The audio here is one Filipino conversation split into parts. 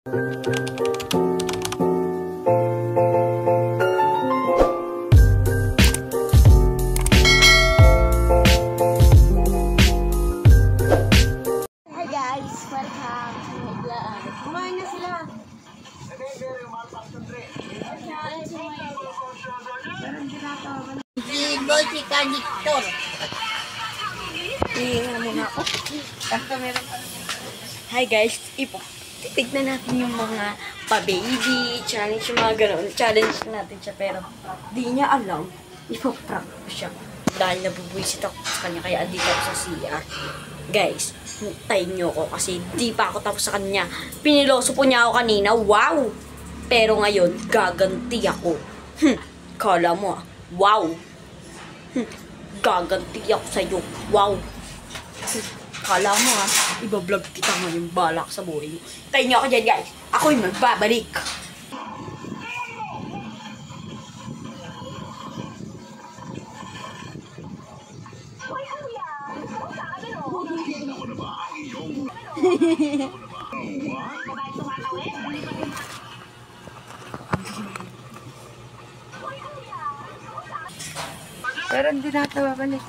guys, welcome to my vlog. Kumain na sila. Boy, si Victor. Tingnan muna ako. Hi guys, titignan natin yung mga pa-baby challenge, yung mga gano'n. Challenge natin siya pero di niya alam. Ipaprank ko siya. Dahil nabubuisit ako sa kanya kaya andito ako sa CR. Guys, hintayin niyo ako kasi di pa ako tapos sa kanya. Piniloso po niya ako kanina. Wow! Pero ngayon, gaganti ako. Kala mo ah. Wow! Gaganti ako sa'yo. Wow! Kala mo ha, ibablog kita ngayon balak sa buhay. Tayo niyo ako dyan guys. Ako'y magbabalik. Pero hindi natawa balik.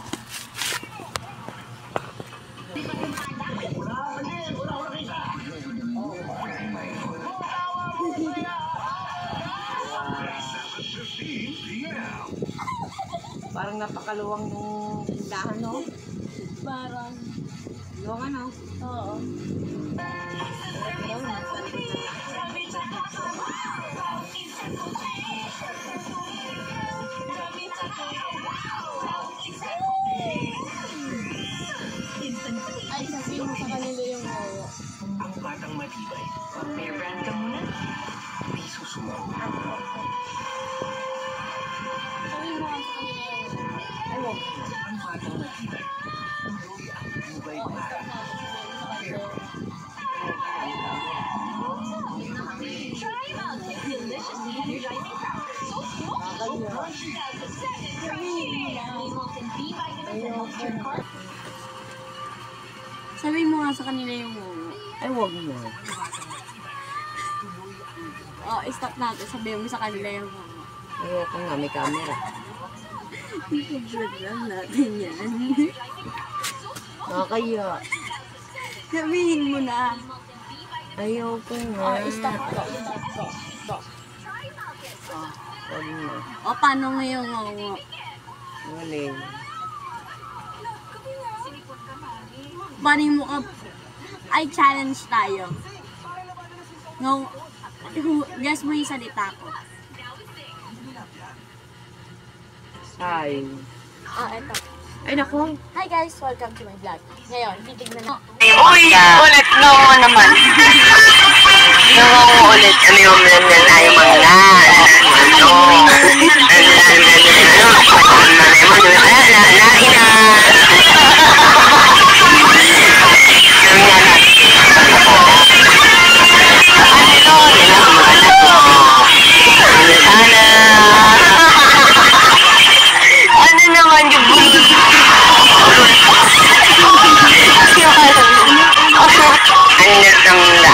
Parang napakaluwang nung tindahan, no? Parang, Luwang ano? oo. Ay, sabihin mo sa kanila yung oo. Ang batang matibay. May brand ka muna. Di susumaw. Sabihin mo sa kanila yung oo. Ay, wag. Ang batang matibay. Tuloy ang tubay na. Sabihin mo nga sa kanila yung oo. Ay, wag mo. Oh, stop natin. Sabihin mo sa kanila yung oo. Ayoko nga, may camera. I-vlog lang natin yan. Nakakaya. Sabihin mo na. Ayoko nga. Oh, stop ko. Stop ko. Stop. Wag mo. O, paano nga yung oo? Wali. Paano mo ka... Ay, challenge tayo. No, guess mo yung salita ko. Ay. Eto. Ay, naku. Hi guys, welcome to my vlog. Ngayon, titignan na. Uy, ulit no naman. No, ulit. Ano yung blandan na yung mga na. Ano naman yung Anit ang da.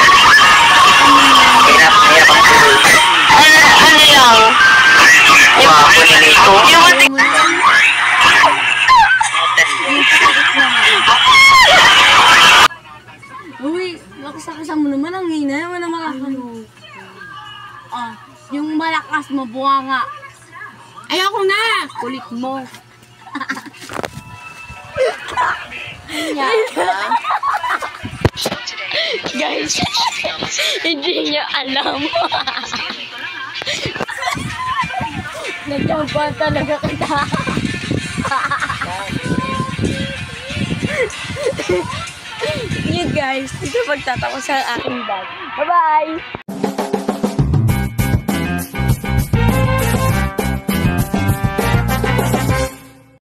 Hirap ang tulog. Ano lang? Wapo na nito. Uy, lakas-lakas mo naman. Ang hina naman ang makakano. Yung malakas mo, buha nga. Ayoko na! Kulit mo. Guys, hindi niyo alam. Nagkampan talaga kita. You guys, ito magtatapos sa aking vlog. Bye-bye!